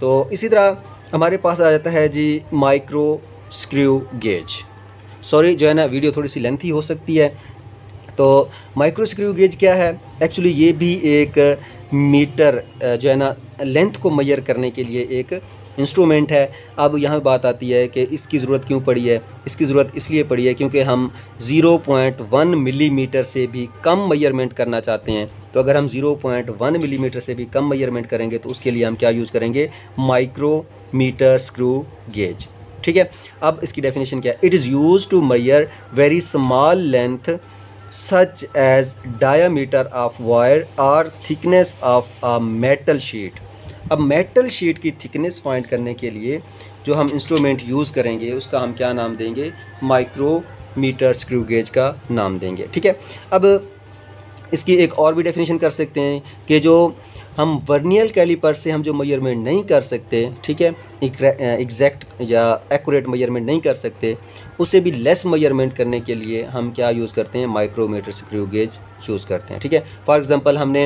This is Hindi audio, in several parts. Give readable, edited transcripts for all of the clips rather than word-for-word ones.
तो इसी तरह हमारे पास आ जाता है जी माइक्रो स्क्रू गेज। सॉरी जो है ना वीडियो थोड़ी सी लेंथी हो सकती है। तो माइक्रो स्क्रू गेज क्या है? एक्चुअली ये भी एक मीटर जो है ना लेंथ को मेजर करने के लिए एक इंस्ट्रूमेंट है। अब यहाँ बात आती है कि इसकी ज़रूरत क्यों पड़ी है। इसकी ज़रूरत इसलिए पड़ी है क्योंकि हम 0.1 मिलीमीटर से भी कम मेजरमेंट करना चाहते हैं। तो अगर हम 0.1 मिलीमीटर से भी कम मेजरमेंट करेंगे तो उसके लिए हम क्या यूज़ करेंगे? Micrometer screw gauge. ठीक है, अब इसकी डेफिनेशन क्या है? It is use to measure very small length such as diameter of wire और thickness of a metal sheet. अब मेटल शीट की थिकनेस फाइंड करने के लिए जो हम इंस्ट्रूमेंट यूज़ करेंगे उसका हम क्या नाम देंगे? माइक्रोमीटर स्क्रू गेज का नाम देंगे। ठीक है, अब इसकी एक और भी डेफिनेशन कर सकते हैं कि जो हम वर्नियर कैलिपर से हम जो मेजरमेंट नहीं कर सकते, ठीक है, एग्जैक्ट या एक्यूरेट मेजरमेंट नहीं कर सकते, उससे भी लेस मेजरमेंट करने के लिए हम क्या यूज़ करते हैं? माइक्रोमीटर स्क्रू गेज यूज़ करते हैं। ठीक है, फॉर एग्जांपल हमने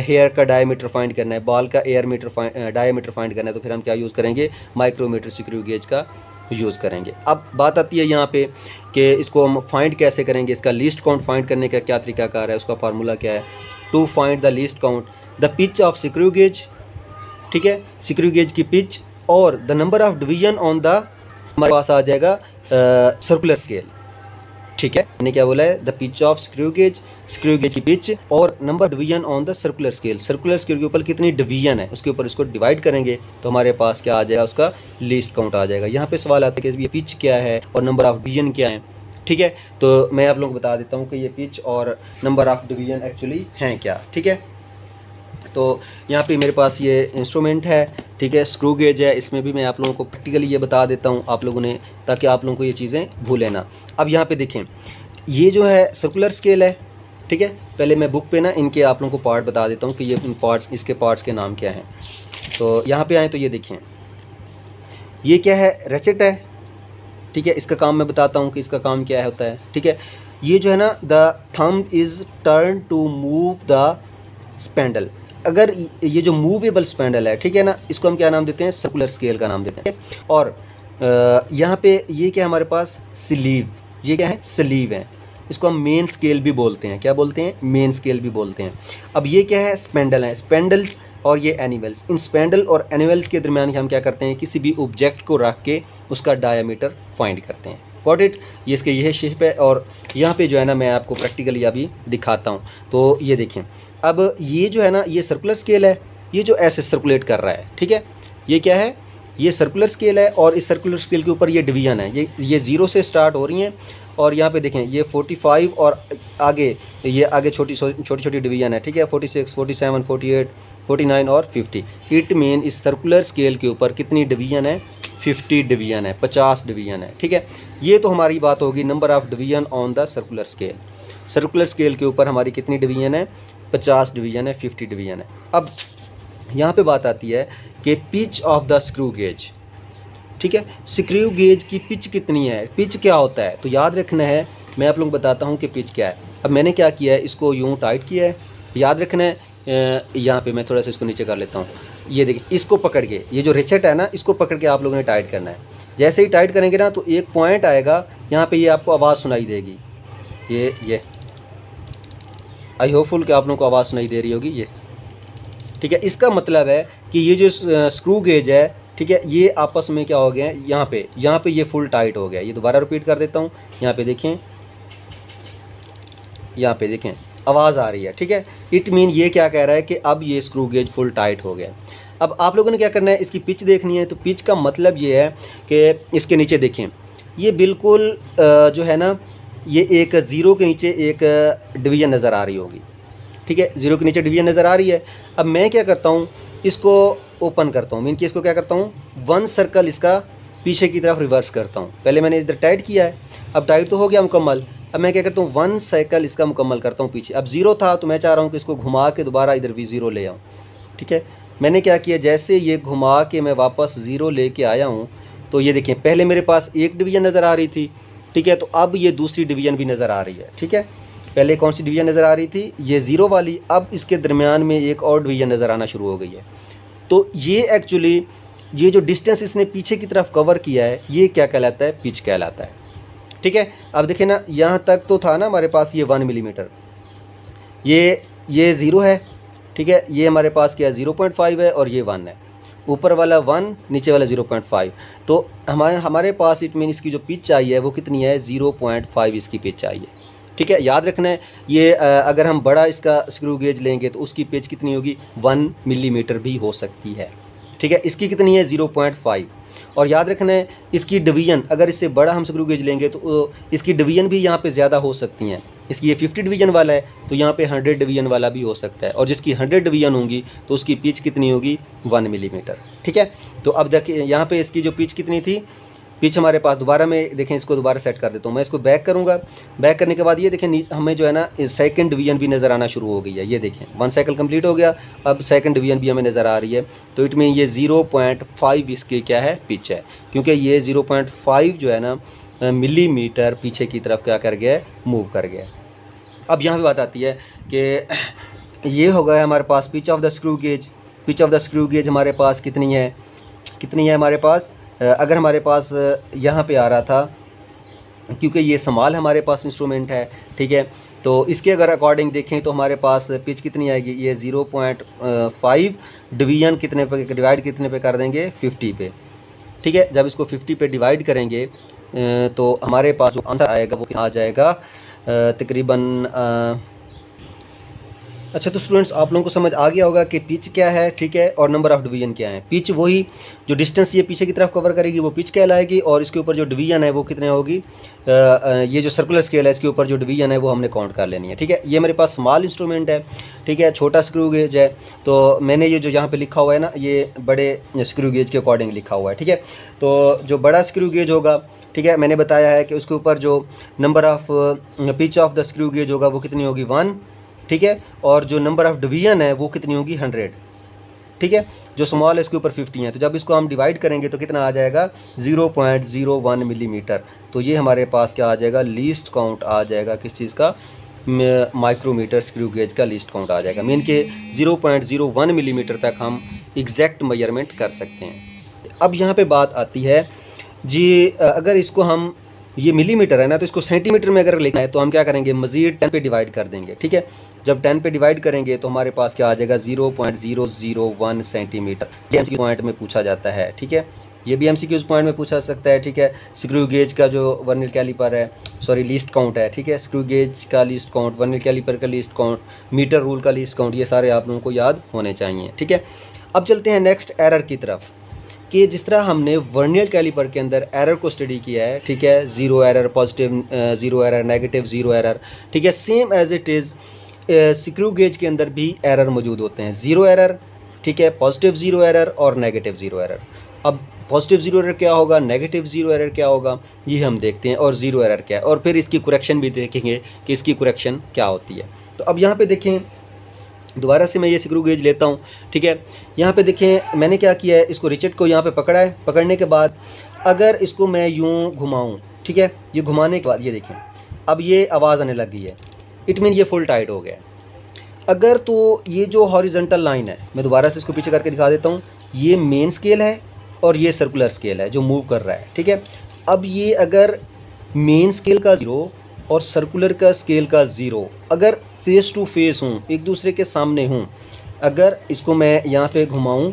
हेयर का डायमीटर फाइंड करना है, बाल का डायमीटर फाइंड करना है, तो फिर हम क्या यूज़ करेंगे? माइक्रोमीटर स्क्रू गेज का यूज़ करेंगे। अब बात आती है यहाँ पे कि इसको हम फाइंड कैसे करेंगे, इसका लीस्ट काउंट फाइंड करने का क्या तरीकाकार है, उसका फार्मूला क्या है? To find the least count the pitch of screw gauge, ठीक है, स्क्रू गेज की पिच और the number of division on the, हमारे पास आ जाएगा सर्कुलर स्केल। ठीक है, मैंने क्या बोला है? The pitch of screw gauge की पिच और number division on the circular scale के ऊपर कितनी डिवीजन है उसके ऊपर इसको डिवाइड करेंगे तो हमारे पास क्या आ जाएगा? उसका लीस्ट काउंट आ जाएगा। यहाँ पे सवाल आता है कि ये पिच क्या है और नंबर ऑफ डिवीजन क्या है। ठीक है, तो मैं आप लोगों को बता देता हूँ कि ये पिच और नंबर ऑफ डिवीजन एक्चुअली हैं क्या। ठीक है, तो यहाँ पे मेरे पास ये इंस्ट्रूमेंट है, ठीक है, स्क्रू गेज है। इसमें भी मैं आप लोगों को प्रैक्टिकली ये बता देता हूँ आप लोगों ने, ताकि आप लोगों को ये चीज़ें भूलें ना। अब यहाँ पे देखें, ये जो है सर्कुलर स्केल है। ठीक है, पहले मैं बुक पे ना इनके आप लोगों को पार्ट बता देता हूँ कि ये पार्ट्स, इसके पार्ट्स के नाम क्या हैं। तो यहाँ पे आए तो ये देखें, ये क्या है? रेचेट है। ठीक है, इसका काम मैं बताता हूँ कि इसका काम क्या होता है। ठीक है, ये जो है ना, the thumb is turn to move the spindle. अगर ये जो मूवेबल स्पेंडल है, ठीक है ना, इसको हम क्या नाम देते हैं? सर्कुलर स्केल का नाम देते हैं। और यहाँ पे ये क्या है हमारे पास? स्लीव। ये क्या है? स्लीव है। इसको हम मेन स्केल भी बोलते हैं। क्या बोलते हैं? मेन स्केल भी बोलते हैं। अब ये क्या है? स्पेंडल है। स्पेंडल्स और ये एनिमल्स, इन स्पेंडल और एनिमल्स के दरमियान हम क्या करते हैं? किसी भी ऑब्जेक्ट को रख के उसका डायमीटर फाइंड करते हैं। Got it? ये इसके यह शेप है। और यहाँ पे जो है ना, मैं आपको प्रैक्टिकली अभी दिखाता हूँ। तो ये देखें, अब ये जो है ना, ये सर्कुलर स्केल है, ये जो ऐसे सर्कुलेट कर रहा है। ठीक है, ये क्या है? ये सर्कुलर स्केल है और इस सर्कुलर स्केल के ऊपर ये डिवीजन है। ये 0 से स्टार्ट हो रही हैं और यहाँ पे देखें ये 45 और आगे ये आगे छोटी छोटी डिवीजन है। ठीक है, 46, 47, 48, 49 और 50। इट मीन इस सर्कुलर स्केल के ऊपर कितनी डिवीजन है? 50 डिवीजन है, 50 डिवीजन है। ठीक है, ये तो हमारी बात होगी number of division on the circular scale. Circular scale के ऊपर हमारी कितनी डिवीजन है? 50 डिवीजन है, 50 डिवीजन है। अब यहाँ पे बात आती है कि pitch of the screw gauge. ठीक है, स्क्रू गेज की पिच कितनी है? पिच क्या होता है? तो याद रखना है, मैं आप लोगों को बताता हूँ कि पिच क्या है। अब मैंने क्या किया है, इसको यूँ टाइट किया है, याद रखना है। यहाँ पे मैं थोड़ा सा इसको नीचे कर लेता हूँ। ये देखिए, इसको पकड़ के, ये जो रेचेट है ना, इसको पकड़ के आप लोगों ने टाइट करना है। जैसे ही टाइट करेंगे ना, तो एक पॉइंट आएगा यहाँ पे, ये आपको आवाज़ सुनाई देगी। ये आई होपफुल कि आप लोगों को आवाज़ सुनाई दे रही होगी। ये ठीक है, इसका मतलब है कि ये जो स्क्रू गेज है, ठीक है, ये आपस में क्या हो गया है? यहाँ पे ये फुल टाइट हो गया। ये दोबारा रिपीट कर देता हूँ। यहाँ पे देखें, यहाँ पे देखें, आवाज़ आ रही है। ठीक है, इट मीन ये क्या कह रहा है कि अब ये स्क्रू गेज फुल टाइट हो गया। अब आप लोगों ने क्या करना है? इसकी पिच देखनी है। तो पिच का मतलब ये है कि इसके नीचे देखें, ये बिल्कुल जो है ना, ये एक 0 के नीचे एक डिवीज़न नज़र आ रही होगी। ठीक है, 0 के नीचे डिवीज़न नज़र आ रही है। अब मैं क्या करता हूँ, इसको ओपन करता हूँ, मीन कि इसको क्या करता हूँ, 1 सर्कल इसका पीछे की तरफ रिवर्स करता हूँ। पहले मैंने इधर टाइट किया है, अब टाइट तो हो गया मुकम्मल। अब मैं क्या करता हूँ, 1 साइकिल इसका मुकम्मल करता हूँ पीछे। अब 0 था तो मैं चाह रहा हूँ कि इसको घुमा के दोबारा इधर भी 0 ले आऊँ। ठीक है, मैंने क्या किया, जैसे ये घुमा के मैं वापस 0 लेके आया हूँ, तो ये देखें, पहले मेरे पास एक डिवीज़न नज़र आ रही थी। ठीक है, तो अब ये दूसरी डिवीज़न भी नज़र आ रही है। ठीक है, पहले कौन सी डिवीज़न नज़र आ रही थी? ये 0 वाली। अब इसके दरमियान में एक और डिवीज़न नज़र आना शुरू हो गई है। तो ये एक्चुअली ये जो डिस्टेंस इसने पीछे की तरफ कवर किया है ये क्या कहलाता है, पिच कहलाता है। ठीक है, अब देखिए ना, यहाँ तक तो था ना हमारे पास ये 1 मिलीमीटर, ये 0 है। ठीक है, ये हमारे पास क्या है 0.5 है और ये 1 है, ऊपर वाला 1 नीचे वाला 0.5। तो हमारे पास इट मीन इसकी जो पिच चाहिए वो कितनी है, 0.5 इसकी पिच चाहिए। ठीक है, याद रखना है ये अगर हम बड़ा इसका स्क्रू गेज लेंगे तो उसकी पिच कितनी होगी, 1 मिलीमीटर भी हो सकती है। ठीक है, इसकी कितनी है 0.5। और याद रखना है इसकी डिवीजन, अगर इससे बड़ा हम स्क्रू गेज लेंगे तो इसकी डिवीजन भी यहाँ पे ज़्यादा हो सकती हैं। इसकी ये 50 डिवीजन वाला है तो यहाँ पे 100 डिवीजन वाला भी हो सकता है, और जिसकी 100 डिवीजन होंगी तो उसकी पिच कितनी होगी, 1 मिलीमीटर। ठीक है, तो अब देखिए यहाँ पे इसकी जो पिच कितनी थी, पिच हमारे पास दोबारा में देखें, इसको दोबारा सेट कर देता हूँ मैं, इसको बैक करूँगा। बैक करने के बाद ये देखें हमें जो है ना सेकंड डिवीजन भी नज़र आना शुरू हो गई है। ये देखें 1 साइकिल कंप्लीट हो गया, अब सेकंड डिवीजन भी हमें नज़र आ रही है। तो इट मीन ये 0.5 इसकी क्या है, पिच है, क्योंकि ये 0.5 जो है ना मिलीमीटर पीछे की तरफ क्या कर गया है, मूव कर गया। अब यहाँ पर बात आती है कि ये हो गया हमारे पास pitch of the screw gauge. Pitch of the screw gauge हमारे पास कितनी है हमारे पास, अगर हमारे पास यहाँ पे आ रहा था, क्योंकि ये स्मॉल हमारे पास इंस्ट्रूमेंट है। ठीक है, तो इसके अगर अकॉर्डिंग देखें तो हमारे पास पिच कितनी आएगी, ये 0.5 डिवीजन कितने पे डिवाइड कितने पे कर देंगे, 50 पे। ठीक है, जब इसको 50 पे डिवाइड करेंगे तो हमारे पास जो आंसर आएगा वो आ जाएगा तकरीबन अच्छा। तो स्टूडेंट्स आप लोगों को समझ आ गया होगा कि पिच क्या है, ठीक है, और नंबर ऑफ़ डिवीजन क्या है। पिच वही जो डिस्टेंस ये पीछे की तरफ कवर करेगी वो पिच कहलाएगी, और इसके ऊपर जो डिवीजन है वो कितने होगी, ये जो सर्कुलर स्केल है इसके ऊपर जो डिवीजन है वो हमने काउंट कर लेनी है। ठीक है, ये मेरे पास स्मॉल इंस्ट्रूमेंट है। ठीक है, छोटा स्क्रू गेज है, तो मैंने ये जो यहाँ पर लिखा हुआ है ना, ये बड़े स्क्रू गेज के अकॉर्डिंग लिखा हुआ है। ठीक है, तो जो बड़ा स्क्रू गेज होगा, ठीक है, मैंने बताया है कि उसके ऊपर जो number of pitch of the screw gauge होगा वो कितनी होगी, 1। ठीक है, और जो नंबर ऑफ़ डिवीजन है वो कितनी होगी, 100। ठीक है, जो स्मॉल है इसके ऊपर 50 है, तो जब इसको हम डिवाइड करेंगे तो कितना आ जाएगा, 0.01 मिलीमीटर। तो ये हमारे पास क्या आ जाएगा, लीस्ट काउंट आ जाएगा किस चीज़ का, माइक्रोमीटर स्क्रू गेज का लीस्ट काउंट आ जाएगा। मीन के 0.01 मिलीमीटर तक हम एग्जैक्ट मेजरमेंट कर सकते हैं। अब यहाँ पे बात आती है जी, अगर इसको हम, ये मिलीमीटर है ना, तो इसको सेंटीमीटर में अगर लिखना है तो हम क्या करेंगे, मज़ीद 10 पे डिवाइड कर देंगे। ठीक है, जब 10 पे डिवाइड करेंगे तो हमारे पास क्या आ जाएगा, 0.001 सेंटीमीटर। ये एमसीक्यू पॉइंट में पूछा जाता है। ठीक है, ये भी एमसीक्यू पॉइंट में पूछा सकता है। ठीक है, स्क्रू गेज का जो वर्नियर कैलिपर है, सॉरी लीस्ट काउंट है। ठीक है, स्क्रू गेज का लीस्ट काउंट, वर्नियर कैलिपर का लीस्ट काउंट, मीटर रूल का लीस्ट काउंट, ये सारे आप लोगों को याद होने चाहिए। ठीक है, अब चलते हैं नेक्स्ट एरर की तरफ, कि जिस तरह हमने वर्नियर कैलिपर के अंदर एरर को स्टडी किया है। ठीक है, 0 error, positive 0 error, negative 0 error. ठीक है, same as it is screw gauge के अंदर भी एरर मौजूद होते हैं, 0 एरर, ठीक है, पॉजिटिव 0 एरर और नेगेटिव 0 एरर। अब पॉजिटिव 0 एरर क्या होगा, नेगेटिव 0 एरर क्या होगा, ये हम देखते हैं, और 0 एरर क्या है, और फिर इसकी करेक्शन भी देखेंगे कि इसकी करेक्शन क्या होती है। तो अब यहाँ पे देखें, दोबारा से मैं ये स्क्रू गेज लेता हूँ। ठीक है, यहाँ पे देखें मैंने क्या किया है, इसको रिचेट को यहाँ पे पकड़ा है। पकड़ने के बाद अगर इसको मैं यूँ घुमाऊँ, ठीक है, ये घुमाने के बाद ये देखें अब ये आवाज़ आने लग गई है, इट मीन ये फुल टाइट हो गया। अगर तो ये जो हॉरिजॉन्टल लाइन है, मैं दोबारा से इसको पीछे करके दिखा देता हूँ, ये मेन स्केल है और ये सर्कुलर स्केल है जो मूव कर रहा है। ठीक है, अब ये अगर मेन स्केल का 0 और सर्कुलर का स्केल का 0 अगर फेस टू फेस हूँ, एक दूसरे के सामने हूँ, अगर इसको मैं यहाँ पे घुमाऊँ,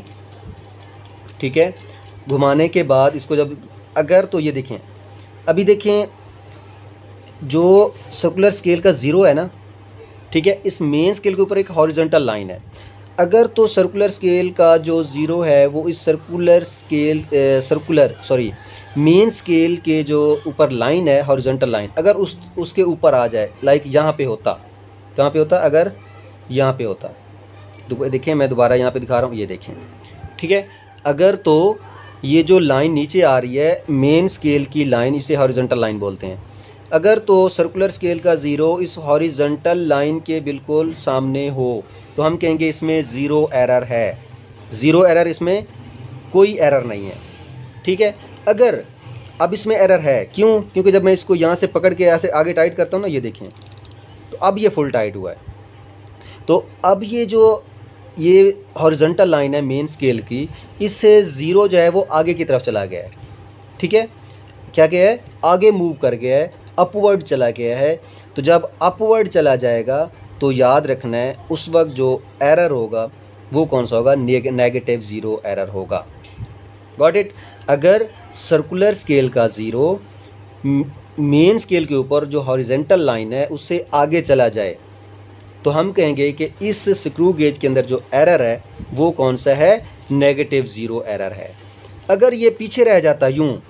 ठीक है, घुमाने के बाद इसको जब अगर, तो ये देखें, अभी देखें जो सर्कुलर स्केल का 0 है ना, ठीक है, इस मेन स्केल के ऊपर एक हॉरिजॉन्टल लाइन है। अगर तो सर्कुलर स्केल का जो 0 है वो इस मेन स्केल के जो ऊपर लाइन है, हॉरिजॉन्टल लाइन, अगर उसके ऊपर आ जाए, लाइक यहाँ पे होता, कहाँ पे होता, अगर यहाँ पे होता, देखें मैं दोबारा यहाँ पे दिखा रहा हूँ, ये देखें, ठीक है, अगर तो ये जो लाइन नीचे आ रही है मेन स्केल की लाइन, इसे हॉरिजॉन्टल लाइन बोलते हैं। अगर तो सर्कुलर स्केल का 0 इस हॉरिजॉन्टल लाइन के बिल्कुल सामने हो तो हम कहेंगे इसमें 0 एरर है, 0 एरर, इसमें कोई एरर नहीं है। ठीक है, अगर अब इसमें एरर है, क्यों, क्योंकि जब मैं इसको यहाँ से पकड़ के यहाँ से आगे टाइट करता हूँ ना, ये देखें, तो अब ये फुल टाइट हुआ है। तो अब ये जो ये हॉरिजॉन्टल लाइन है मेन स्केल की, इससे ज़ीरो जो है वो आगे की तरफ चला गया है। ठीक है, क्या किया है, आगे मूव कर गया है, अपवर्ड चला गया है। तो जब अपवर्ड चला जाएगा तो याद रखना है उस वक्त जो एरर होगा वो कौन सा होगा, नेगेटिव ज़ीरो एरर होगा। Got it. अगर सर्कुलर स्केल का ज़ीरो मेन स्केल के ऊपर जो हॉरिजेंटल लाइन है उससे आगे चला जाए तो हम कहेंगे कि इस स्क्रू गेज के अंदर जो एरर है वो कौन सा है, नेगेटिव ज़ीरो एरर है। अगर ये पीछे रह जाता, यूँ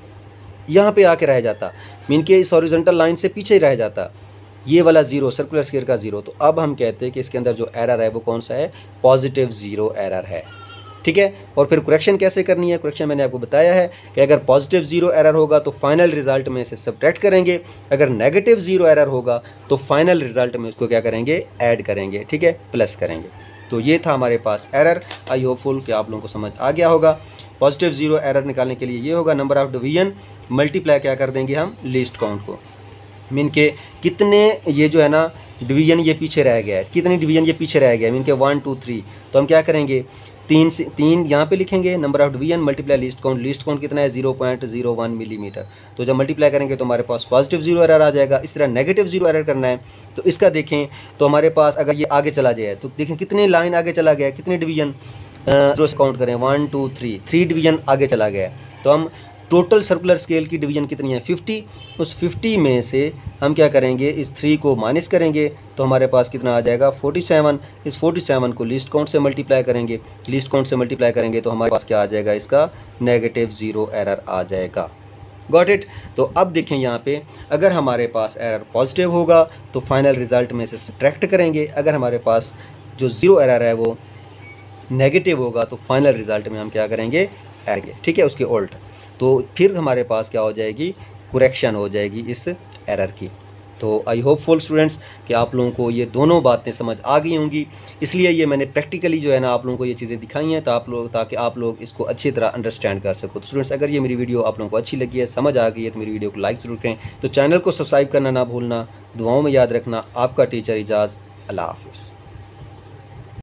यहाँ पे आके रह जाता, मीन के इस हॉरिजॉन्टल लाइन से पीछे रह जाता, ये वाला ज़ीरो सर्कुलर स्केल का ज़ीरो, तो अब हम कहते हैं कि इसके अंदर जो एरर है वो कौन सा है, पॉजिटिव ज़ीरो एरर है। ठीक है, और फिर करेक्शन कैसे करनी है, करेक्शन मैंने आपको बताया है कि अगर पॉजिटिव ज़ीरो एरर होगा तो फाइनल रिज़ल्ट में इसे सब्ट्रैक्ट करेंगे, अगर नेगेटिव ज़ीरो एरर होगा तो फाइनल रिज़ल्ट में इसको क्या करेंगे, ऐड करेंगे। ठीक है, प्लस करेंगे। तो ये था हमारे पास एरर। आई होपफुल कि आप लोगों को समझ आ गया होगा। पॉजिटिव ज़ीरो एरर निकालने के लिए ये होगा, नंबर ऑफ़ डिवीजन मल्टीप्लाई क्या कर देंगे हम, लीस्ट काउंट को, मीन के कितने ये जो है ना डिवीजन ये पीछे रह गया है, कितनी डिवीजन ये पीछे रह गया है, मीन के 1 2 3। तो हम क्या करेंगे, तीन यहाँ पे लिखेंगे, number of division multiply least count कितना है, 0.01 मिलीमीटर। तो जब मल्टीप्लाई करेंगे तो हमारे पास पॉजिटिव ज़ीरो एरर आ जाएगा। इस तरह नेगेटिव ज़ीरो एरर करना है तो इसका देखें, तो हमारे पास अगर ये आगे चला जाए तो देखें कितने लाइन आगे चला गया, कितने डिवीजन, ज़ीरो से काउंट करें, 1 2 3 डिवीजन आगे चला गया। तो हम टोटल सर्कुलर स्केल की डिवीजन कितनी है, 50। उस 50 में से हम क्या करेंगे, इस 3 को माइनस करेंगे तो हमारे पास कितना आ जाएगा, 47। इस 47 को लीस्ट काउंट से मल्टीप्लाई करेंगे, लीस्ट काउंट से मल्टीप्लाई करेंगे तो हमारे पास क्या आ जाएगा, इसका नेगेटिव ज़ीरो एरर आ जाएगा। Got it. तो अब देखें यहाँ पे, अगर हमारे पास एरर पॉजिटिव होगा तो फाइनल रिज़ल्ट में से सब्ट्रैक्ट करेंगे, अगर हमारे पास जो ज़ीरो एरर है वो नेगेटिव होगा तो फाइनल रिज़ल्ट में हम क्या करेंगे, ऐड। ठीक है, उसके उल्ट। तो फिर हमारे पास क्या हो जाएगी, करेक्शन हो जाएगी इस एरर की। तो आई होपफुल स्टूडेंट्स कि आप लोगों को ये दोनों बातें समझ आ गई होंगी, इसलिए ये मैंने प्रैक्टिकली जो है ना आप लोगों को ये चीज़ें दिखाई हैं ताकि आप लोग इसको अच्छी तरह अंडरस्टैंड कर सको। तो स्टूडेंट्स, अगर ये मेरी वीडियो आप लोगों को अच्छी लगी है, समझ आ गई है, तो मेरी वीडियो को लाइक ज़रूर करें, तो चैनल को सब्सक्राइब करना ना भूलना। दुआओं में याद रखना। आपका टीचर इजाज़। अल्लाह हाफ़िज़।